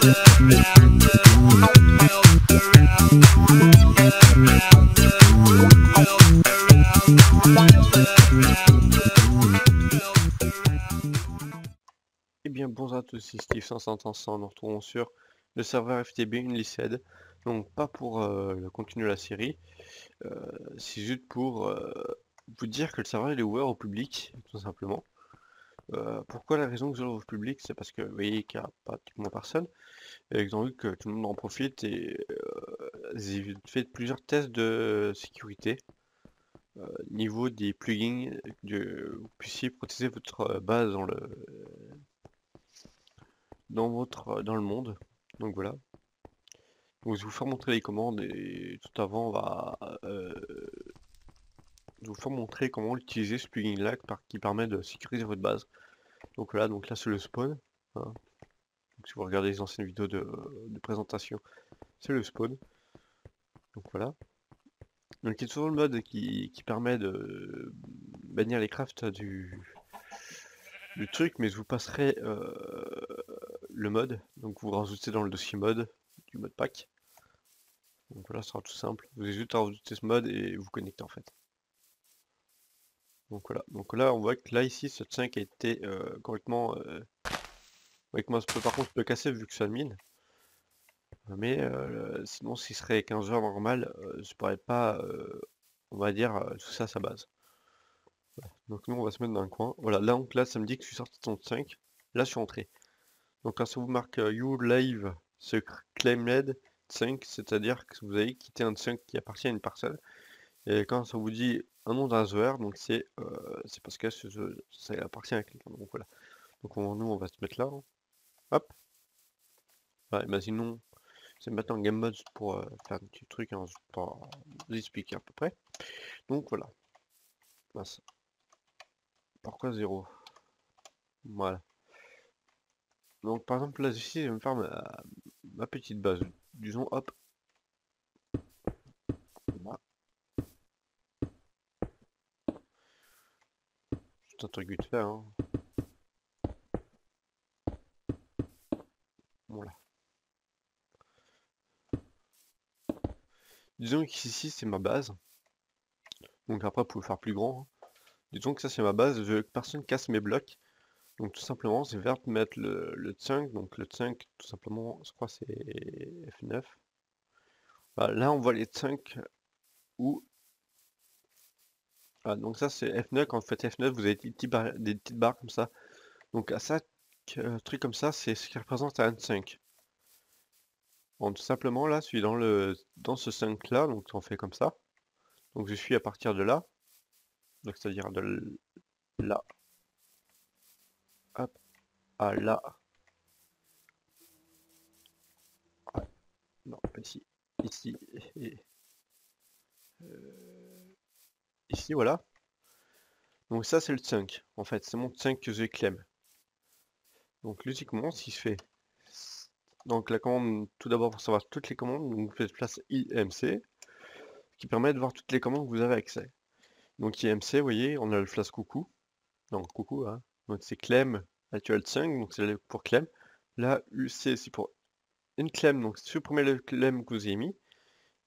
Eh bien bonjour à tous, c'est Steve 500, nous retrouvons sur le serveur FTB Unlisted. Donc pas pour continuer la série, c'est juste pour vous dire que le serveur il est ouvert au public, tout simplement. Pourquoi la raison que je l'ouvre au public, c'est parce que vous voyez qu'il n'y a pratiquement personne, et ils ont vu que tout le monde en profite et j'ai fait plusieurs tests de sécurité. Niveau des plugins, que vous puissiez protéger votre base dans le monde. Donc voilà. Donc je vais vous faire montrer les commandes et tout avant on va je vais vous faire montrer comment utiliser ce plugin là qui permet de sécuriser votre base. Donc voilà, donc là c'est le spawn, hein. Donc, si vous regardez les anciennes vidéos de présentation, c'est le spawn. Donc voilà. Donc il y a toujours le mode qui permet de bannir les crafts du truc, mais je vous passerai le mode. Donc vous rajoutez dans le dossier mode du mode pack. Donc voilà, ce sera tout simple. Vous avez juste à rajouter ce mode et vous connectez en fait. Donc voilà. Donc là, on voit que là ici, ce 5 a été correctement. Avec moi, par contre, je peux casser vu que c'est admin. Mais sinon, s'il serait 15 heures normal, je pourrais pas, on va dire, tout ça à sa base. Voilà. Donc nous, on va se mettre dans un coin. Voilà, là, donc, là, ça me dit que je suis sorti de son 5. Là, je suis entré. Donc là, ça vous marque You Live ce claimed 5, c'est-à-dire que vous avez quitté un 5 qui appartient à une personne. Et quand ça vous dit un nom d'un joueur, donc c'est parce que ça appartient à quelqu'un. Donc voilà. Donc nous, on va se mettre là, hein. Hop. Voilà, imaginons, c'est maintenant game mode pour faire un petit truc, hein, pour vous expliquer à peu près. Donc voilà. Mince. Pourquoi 0? Voilà. Donc par exemple là ici, je vais me faire ma petite base. Disons hop. Voilà. Juste un truc vite fait, hein. Voilà. Disons qu'ici c'est ma base. Donc après vous pouvez faire plus grand, hein. Disons que ça c'est ma base, je veux que personne casse mes blocs. Donc tout simplement c'est vert de mettre le 5, donc le 5 tout simplement je crois c'est F9. Voilà, là on voit les 5 où... Ah, donc ça c'est F9, quand vous faites F9 vous avez des petites barres comme ça. Donc à ça, truc comme ça, c'est ce qui représente un 5. Bon, tout simplement là, je suis dans ce 5 là, donc on fait comme ça. Donc je suis à partir de là, donc c'est-à-dire de là, hop, à là. Ah, non, pas ici, ici, et ici, voilà. Donc ça c'est le 5, en fait, c'est mon 5 que je clem. Donc logiquement, si je fais... Donc la commande, tout d'abord pour savoir toutes les commandes, donc vous faites place IMC, qui permet de voir toutes les commandes que vous avez accès. Donc IMC, vous voyez, on a le flash coucou. Non, coucou, hein. Donc c'est clem actual 5, donc c'est pour clem. Là, UC, c'est pour une clem, donc supprimez le clem que vous avez mis.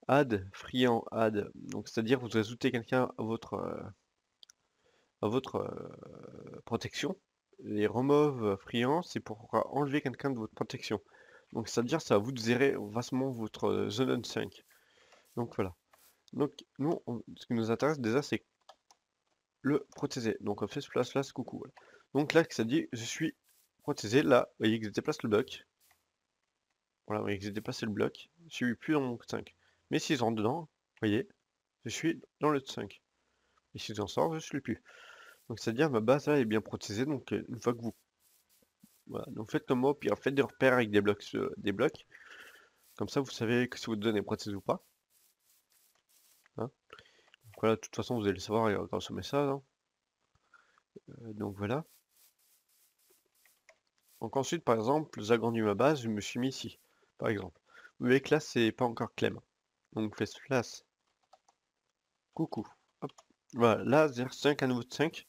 Add, friand, add, donc c'est-à-dire vous ajoutez quelqu'un à votre protection. Les remove friand, c'est pour enlever quelqu'un de votre protection. Donc c'est-à-dire ça va vous gérer vastement votre zone 5. Donc voilà. Donc nous, ce qui nous intéresse déjà, c'est le protéger. Donc on fait ce place coucou. Voilà. Donc là, ça dit je suis protégé. Là, vous voyez que je déplace le bloc. Voilà, vous voyez que j'ai déplacé le bloc. Je suis plus dans mon 5. Mais si je rentre dedans, vous voyez, je suis dans le 5. Et si j'en sors, je suis plus. Donc c'est-à-dire ma base là est bien protégée. Donc une fois que vous... Voilà, donc faites comme moi, puis faites des repères avec des blocs. Comme ça, vous savez que si votre zone est protégée ou pas. Hein. Donc voilà, de toute façon, vous allez le savoir grâce au message. Hein. Donc voilà. Donc ensuite, par exemple, j'agrandis ma base, je me suis mis ici, par exemple. Vous voyez que là, c'est pas encore clem. Donc faites place. Coucou. Hop. Voilà, là, 0,5 à nouveau de 5.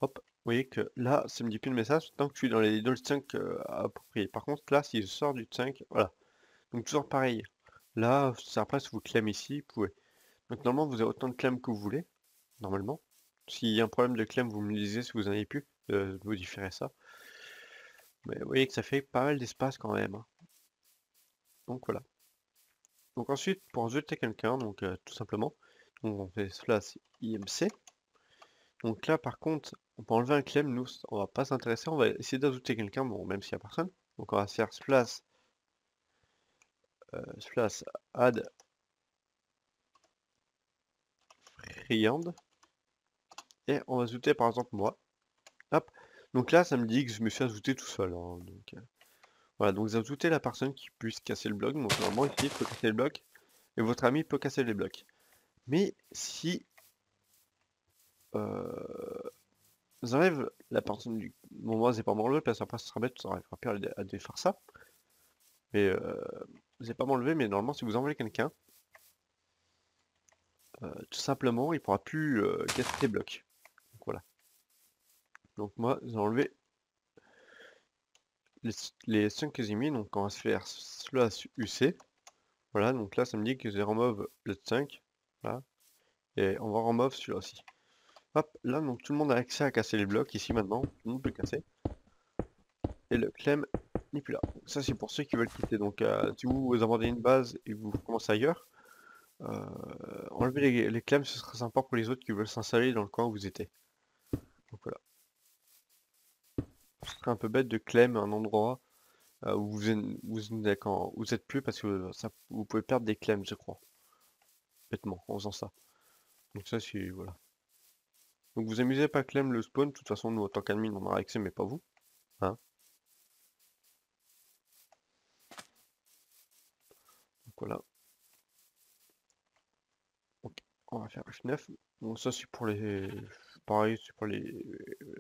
Hop. voyez que là, ça me dit plus de message tant que je suis dans le 5 approprié. Par contre, là, si je sors du 5, voilà. Donc toujours pareil. Là, c'est après, si vous claim ici, vous pouvez. Donc normalement, vous avez autant de claim que vous voulez, normalement. S'il y a un problème de claim, vous me le disiez si vous en avez plus, modifierez ça. Mais vous voyez que ça fait pas mal d'espace quand même, hein. Donc voilà. Donc ensuite, pour ajouter quelqu'un, donc tout simplement, on fait slash IMC. Donc là, par contre, on peut enlever un claim, nous, on va pas s'intéresser, on va essayer d'ajouter quelqu'un, bon, même s'il n'y a personne. Donc on va faire slash add friend, et on va ajouter par exemple moi. Hop. Donc là, ça me dit que je me suis ajouté tout seul, hein. Donc, voilà, donc vous ajoutez la personne qui puisse casser le bloc. Donc normalement ici, il peut casser le bloc, et votre ami peut casser les blocs. Mais si j'enlève la personne du... Bon, moi, c'est pas m'enlever, parce qu'après, ce sera bête, ça aurait pu à défaire ça. Mais c'est pas m'enlever, mais normalement, si vous enlevez quelqu'un, tout simplement, il pourra plus casser les blocs. Donc voilà. Donc moi, j'ai enlevé les 5 que j'ai mis, donc on va se faire slash UC. Voilà, donc là, ça me dit que j'ai remove le 5. Voilà. Et on va remove celui-là aussi. Hop, là, donc tout le monde a accès à casser les blocs ici maintenant. Tout le monde peut casser. Et le clem n'est plus là. Donc, ça, c'est pour ceux qui veulent quitter. Donc, si vous abandonnez une base et que vous commencez ailleurs, enlever les clems, ce sera sympa pour les autres qui veulent s'installer dans le coin où vous étiez. Donc voilà. Ce serait un peu bête de clem un endroit où vous êtes plus parce que ça, vous pouvez perdre des clems, je crois. Bêtement, en faisant ça. Donc ça, c'est... Voilà. Donc vous amusez pas clem le spawn. De toute façon, nous, en tant qu'admin, on aura accès, mais pas vous. Hein. Donc voilà. Ok, on va faire F9. Bon, ça c'est pour les... Pareil, c'est pour les...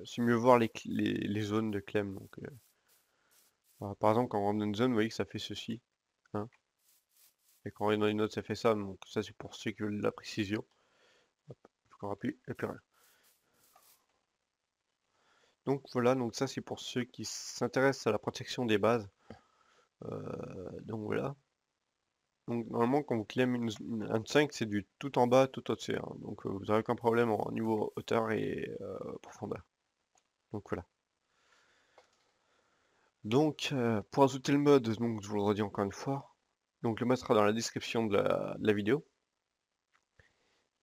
C'est mieux voir les zones de clem. Donc, voilà, par exemple, quand on rentre dans une zone, vous voyez que ça fait ceci. Hein, et quand on rentre dans une autre, ça fait ça. Donc ça c'est pour ceux qui veulent de la précision. Hop, on appuie, et puis rien. Donc voilà, donc ça c'est pour ceux qui s'intéressent à la protection des bases. Donc voilà. Donc normalement quand vous claim un 5, c'est du tout en bas, tout au-dessus, hein. Donc vous n'aurez aucun problème en niveau hauteur et profondeur. Donc voilà. Donc, pour ajouter le mode, donc je vous le redis encore une fois, donc le mode sera dans la description de la vidéo.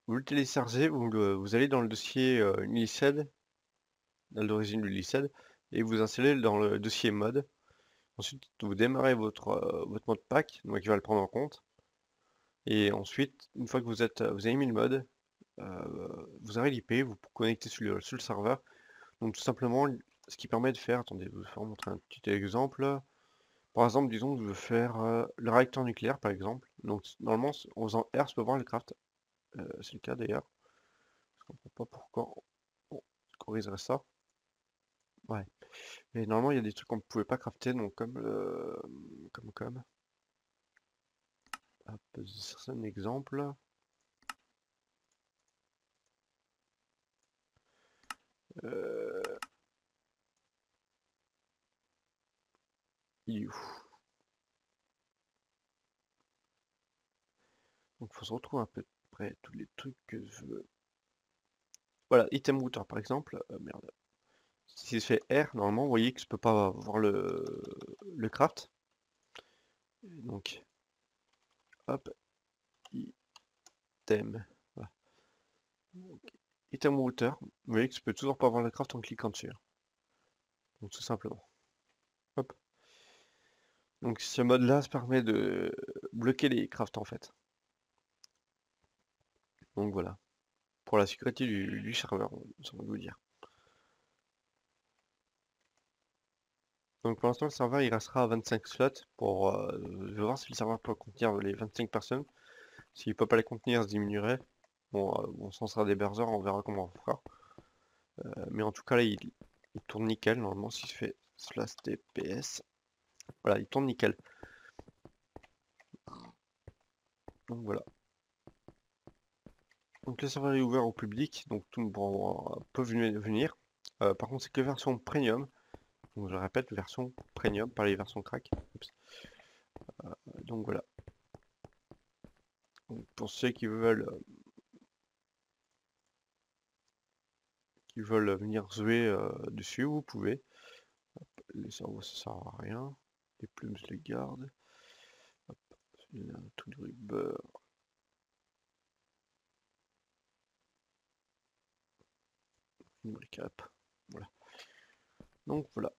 Vous le téléchargez, vous allez dans le dossier Uniced, dans l'origine de l'Uniced, et vous installez dans le dossier mode. Ensuite, vous démarrez votre mode pack, donc il va le prendre en compte. Et ensuite, une fois que vous avez mis le mode, vous aurez l'IP, vous vous connectez sur le serveur. Donc tout simplement, ce qui permet de faire, attendez, je vais vous montrer un petit exemple. Par exemple, disons que je veux faire le réacteur nucléaire, par exemple. Donc, normalement, en faisant R, je peux voir le craft. C'est le cas d'ailleurs. Je comprends pas pourquoi on corrigerait ça. Ouais. Mais normalement, il y a des trucs qu'on ne pouvait pas crafter, donc comme Hop, c'est un exemple. Euh, il est où? Donc, faut se retrouver à peu près tous les trucs que je veux. Voilà, item router par exemple. Merde. Si je fais R, normalement, vous voyez que je peux pas voir le craft. Donc, hop, item. Voilà. Item router, vous voyez que je peux toujours pas voir le craft en cliquant dessus. Donc tout simplement. Hop. Donc ce mode-là se permet de bloquer les crafts en fait. Donc voilà. Pour la sécurité du serveur, ça va vous dire. Donc pour l'instant le serveur il restera à 25 slots pour. Je vais voir si le serveur peut contenir les 25 personnes. S'il peut pas les contenir, ça diminuerait. Bon, on s'en sera des bergers, on verra comment on fera. Mais en tout cas là il tourne nickel normalement si je fais slash tps. Voilà, il tourne nickel. Donc voilà. Donc le serveur est ouvert au public, donc tout le monde peut venir. Par contre, c'est que version premium. Donc je répète, version premium, pas les versions crack. Oups. Donc voilà. Donc, pour ceux qui veulent venir jouer dessus, vous pouvez. Les cerveaux, ça sert à rien. Les plumes, je les garde. Hop, celui-là, tout du beurre. Une récap. Voilà. Donc voilà.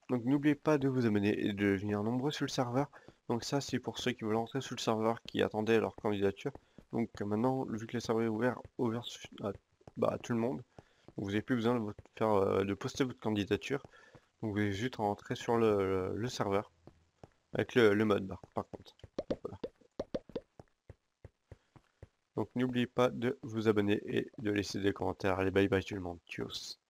Donc n'oubliez pas de vous abonner et de venir nombreux sur le serveur. Donc ça c'est pour ceux qui veulent entrer sur le serveur qui attendaient leur candidature. Donc maintenant, vu que le serveur est ouvert à tout le monde, vous n'avez plus besoin de poster votre candidature. Donc vous avez juste à rentrer sur le serveur avec le mode par contre. Voilà. Donc n'oubliez pas de vous abonner et de laisser des commentaires. Allez, bye bye tout le monde. Tchuss.